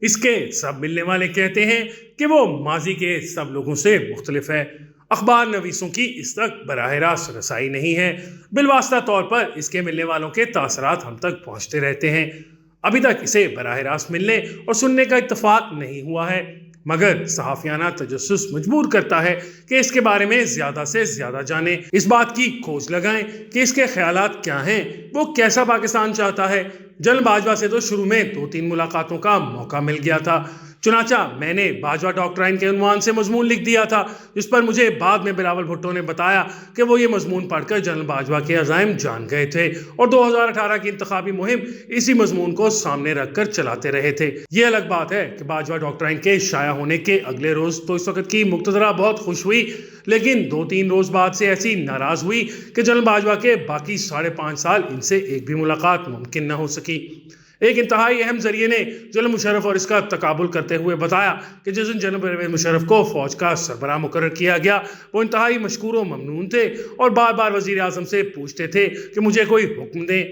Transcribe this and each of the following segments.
اس کے سب ملنے والے کہتے ہیں کہ وہ ماضی کے سب لوگوں سے مختلف ہے۔ اخبار نویسوں کی اس تک براہ راست رسائی نہیں ہے، بالواسطہ طور پر اس کے ملنے والوں کے تاثرات ہم تک پہنچتے رہتے ہیں۔ ابھی تک اسے براہ راست ملنے اور سننے کا اتفاق نہیں ہوا ہے، مگر صحافیانہ تجسس مجبور کرتا ہے کہ اس کے بارے میں زیادہ سے زیادہ جانیں، اس بات کی کھوج لگائیں کہ اس کے خیالات کیا ہیں، وہ کیسا پاکستان چاہتا ہے۔ جنرل باجوہ سے تو شروع میں 2-3 ملاقاتوں کا موقع مل گیا تھا، چنانچہ میں نے باجوہ ڈاکٹرائن کے عنوان سے مضمون لکھ دیا تھا، جس پر مجھے بعد میں بلاول بھٹو نے بتایا کہ وہ یہ مضمون پڑھ کر جنرل باجوہ کے عزائم جان گئے تھے اور 2018 کی انتخابی مہم اسی مضمون کو سامنے رکھ کر چلاتے رہے تھے۔ یہ الگ بات ہے کہ باجوہ ڈاکٹرائن کے شائع ہونے کے اگلے روز تو اس وقت کی مقتدرہ بہت خوش ہوئی، لیکن 2-3 روز بعد سے ایسی ناراض ہوئی کہ جنرل باجوہ کے باقی 5.5 سال ان سے ایک بھی ملاقات ممکن نہ ہو سکی۔ ایک انتہائی اہم ذریعے نے جنرل مشرف اور اس کا تقابل کرتے ہوئے بتایا کہ جس دن جنرل پرویز مشرف کو فوج کا سربراہ مقرر کیا گیا وہ انتہائی مشکور و ممنون تھے اور بار بار وزیر اعظم سے پوچھتے تھے کہ مجھے کوئی حکم دیں۔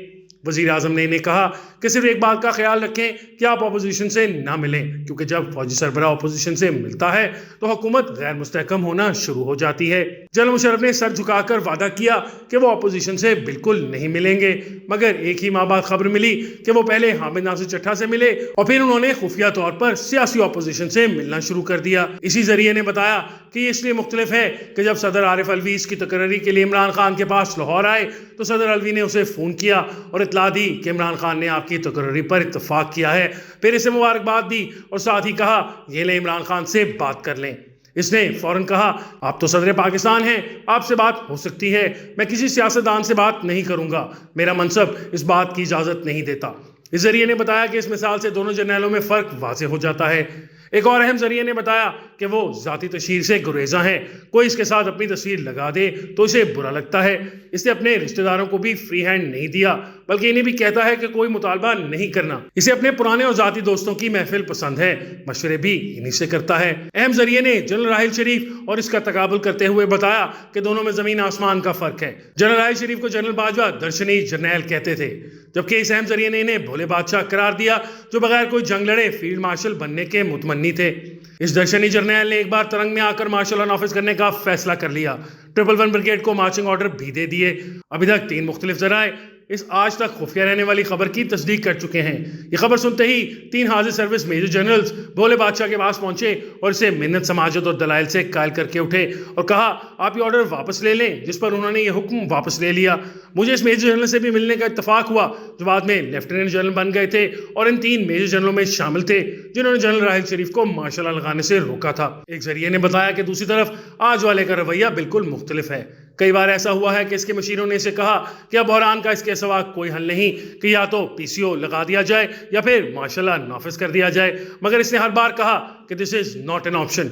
وزیر اعظم نے انہیں کہا کہ صرف ایک بات کا خیال رکھیں کہ آپ اپوزیشن سے نہ ملیں، کیونکہ جب فوجی سربراہ اپوزیشن سے ملتا ہے تو حکومت غیر مستحکم ہونا شروع ہو جاتی ہے۔ جنرل مشرف نے سر جھکا کر وعدہ کیا کہ وہ اپوزیشن سے بالکل نہیں ملیں گے، مگر ایک ہی ماہ بعد خبر ملی کہ وہ پہلے حامد ناصر چٹھا سے ملے اور پھر انہوں نے خفیہ طور پر سیاسی اپوزیشن سے ملنا شروع کر دیا۔ اسی ذریعے نے بتایا کہ یہ اس لیے مختلف ہے کہ جب صدر عارف الوی اس کی تقرری کے لیے عمران خان کے پاس لاہور آئے تو صدر الوی نے اسے فون کیا اور اطلاع دی کہ عمران خان نے آپ کی تقرری پر اتفاق کیا ہے، پھر اسے مبارکباد دی اور ساتھ ہی کہا یہ لیں عمران خان سے بات کر لیں۔ اس نے فوراً کہا آپ تو صدر پاکستان ہیں، آپ سے بات ہو سکتی ہے، میں کسی سیاستدان سے بات نہیں کروں گا، میرا منصب اس بات کی اجازت نہیں دیتا۔ اس ذریعے نے بتایا کہ اس مثال سے دونوں جرنیلوں میں فرق واضح ہو جاتا ہے۔ ایک اور اہم ذریعے نے بتایا کہ وہ ذاتی تشہیر سے گریزاں ہیں، کوئی اس کے ساتھ اپنی تصویر لگا دے تو اسے برا لگتا ہے۔ اس نے اپنے رشتہ داروں کو بھی فری ہینڈ نہیں دیا، بلکہ انہیں بھی کہتا ہے کہ کوئی مطالبہ نہیں کرنا۔ اسے اپنے پرانے اور ذاتی دوستوں کی محفل پسند ہے، مشورے بھی انہی سے کرتا ہے۔ اہم ذریعے نے جنرل راحیل شریف اور اس کا تقابل کرتے ہوئے بتایا کہ دونوں میں زمین آسمان کا فرق ہے۔ جنرل راحیل شریف کو جنرل باجوہ درشنی جرنیل کہتے تھے، جبکہ اس اہم ذریعے نے انہیں بھولے بادشاہ قرار دیا جو بغیر کوئی جنگ لڑے فیلڈ مارشل بننے کے متمنی تھے۔ اس درشنی جرنیل نے ایک بار ترنگ میں آ کر مارشل لا نافذ کرنے کا فیصلہ کر لیا، 111 بریگیڈ کو مارچنگ آرڈر بھی دے دیے۔ ابھی تک 3 مختلف ذرائع اس آج تک خفیہ رہنے والی خبر کی تصدیق کر چکے ہیں۔ یہ خبر سنتے ہی 3 حاضر سروس میجر جنرلز بھولے بادشاہ کے پاس پہنچے اور اسے منت سماجت اور دلائل سے قائل کر کے اٹھے اور کہا آپ یہ آرڈر واپس لے لیں، جس پر انہوں نے یہ حکم واپس لے لیا۔ مجھے اس میجر جنرل سے بھی ملنے کا اتفاق ہوا جو بعد میں لیفٹیننٹ جنرل بن گئے تھے اور ان 3 میجر جنرلوں میں شامل تھے جنہوں نے جنرل راحیل شریف کو مارشل لا لگانے سے روکا تھا۔ ایک ذریعے نے بتایا کہ دوسری طرف آج والے کا رویہ بالکل مختلف ہے۔ کئی بار ایسا ہوا ہے کہ اس کے مشیروں نے اسے کہا کہ اب بحران کا اس کے سوا کوئی حل نہیں کہ یا تو پی سی او لگا دیا جائے یا پھر مارشل لا نافذ کر دیا جائے، مگر اس نے ہر بار کہا کہ دس از ناٹ این آپشن۔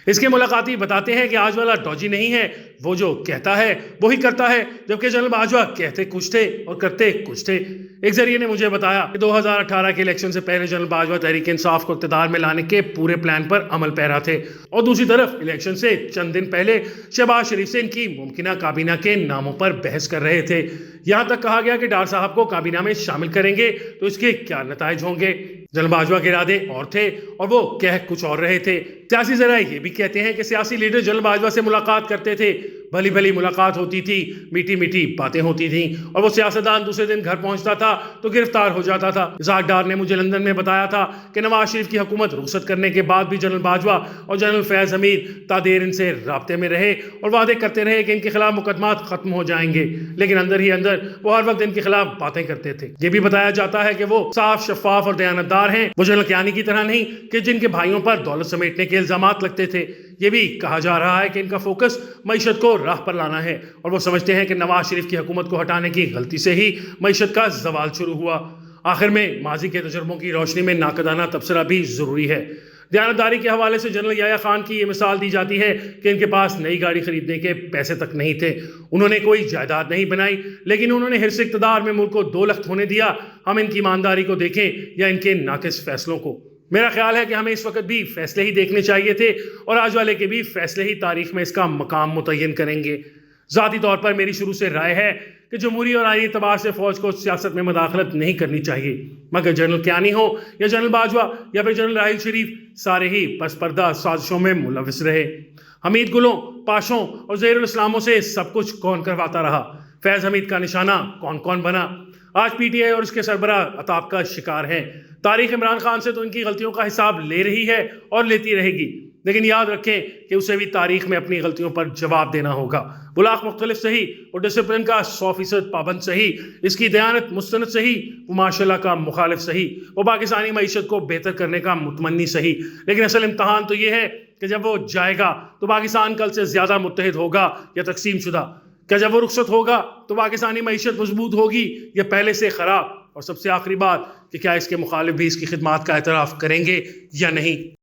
اس کے ملاقاتی بتاتے ہیں کہ آج والا ڈوجی نہیں ہے، وہ جو کہتا ہے وہی کرتا ہے، جبکہ جنرل باجوہ کہتے کچھ تھے اور کرتے کچھ تھے۔ ایک ذریعے نے مجھے بتایا کہ 2018 کے الیکشن سے پہلے جنرل باجوہ تحریک انصاف کو اقتدار میں لانے کے پورے پلان پر عمل پیرا تھے اور دوسری طرف الیکشن سے چند دن پہلے شہباز شریف سے ان کی ممکنہ کابینہ کے ناموں پر بحث کر رہے تھے۔ یہاں تک کہا گیا کہ ڈار صاحب کو کابینہ میں شامل کریں گے تو اس کے کیا نتائج ہوں گے۔ جنرل باجوہ کے ارادے اور تھے اور وہ کہہ کچھ اور رہے تھے۔ سیاسی ذرائع یہ بھی کہتے ہیں کہ سیاسی لیڈر جنرل باجوہ سے ملاقات کرتے تھے، بھلی بھلی ملاقات ہوتی تھی، میٹھی میٹھی باتیں ہوتی تھیں اور وہ سیاستدان دوسرے دن گھر پہنچتا تھا تو گرفتار ہو جاتا تھا۔ اسحاق ڈار نے مجھے لندن میں بتایا تھا کہ نواز شریف کی حکومت رخصت کرنے کے بعد بھی جنرل باجوہ اور جنرل فیض حمید تا دیر ان سے رابطے میں رہے اور وعدے کرتے رہے کہ ان کے خلاف مقدمات ختم ہو جائیں گے، لیکن اندر ہی اندر وہ ہر وقت ان کے خلاف باتیں کرتے تھے۔ یہ بھی بتایا جاتا ہے کہ وہ صاف، شفاف اور دیانتدار ہیں، وہ جنرل کیانی کی طرح نہیں کہ جن کے بھائیوں پر دولت سمیٹنے کے الزامات لگتے تھے۔ یہ بھی کہا جا رہا ہے کہ ان کا فوکس معیشت کو راہ پر لانا ہے اور وہ سمجھتے ہیں کہ نواز شریف کی حکومت کو ہٹانے کی غلطی سے ہی معیشت کا زوال شروع ہوا۔ آخر میں ماضی کے تجربوں کی روشنی میں ناقدانہ تبصرہ بھی ضروری ہے۔ دیانتداری کے حوالے سے جنرل یحییٰ خان کی یہ مثال دی جاتی ہے کہ ان کے پاس نئی گاڑی خریدنے کے پیسے تک نہیں تھے، انہوں نے کوئی جائیداد نہیں بنائی، لیکن انہوں نے حرص اقتدار میں ملک کو 2 لخت ہونے دیا۔ ہم ان کی ایمانداری کو دیکھیں یا ان کے ناقص فیصلوں کو۔ میرا خیال ہے کہ ہمیں اس وقت بھی فیصلے ہی دیکھنے چاہیے تھے اور آج والے کے بھی فیصلے ہی تاریخ میں اس کا مقام متعین کریں گے۔ ذاتی طور پر میری شروع سے رائے ہے کہ کہ جمہوری اور آئینی اعتبار سے فوج کو سیاست میں مداخلت نہیں کرنی چاہیے، مگر جنرل کیانی ہو یا جنرل باجوہ یا پھر جنرل راحیل شریف، سارے ہی پس پردہ سازشوں میں ملوث رہے۔ حمید گلوں، پاشوں اور زہیر الاسلاموں سے سب کچھ کون کرواتا رہا؟ فیض حمید کا نشانہ کون کون بنا؟ آج پی ٹی آئی اور اس کے سربراہ عطاف کا شکار ہے۔ تاریخ عمران خان سے تو ان کی غلطیوں کا حساب لے رہی ہے اور لیتی رہے گی، لیکن یاد رکھیں کہ اسے بھی تاریخ میں اپنی غلطیوں پر جواب دینا ہوگا۔ بلاک مختلف صحیح، اور ڈسپلن کا 100% پابند صحیح، اس کی دیانت مستند صحیح، وہ معاشرہ کا مخالف صحیح، وہ پاکستانی معیشت کو بہتر کرنے کا متمنی صحیح۔ لیکن اصل امتحان تو یہ ہے کہ جب وہ جائے گا تو پاکستان کل سے زیادہ متحد ہوگا یا تقسیم شدہ؟ کہ جب وہ رخصت ہوگا تو پاکستانی معیشت مضبوط ہوگی یا پہلے سے خراب؟ اور سب سے آخری بات کہ کیا اس کے مخالف بھی اس کی خدمات کا اعتراف کریں گے یا نہیں؟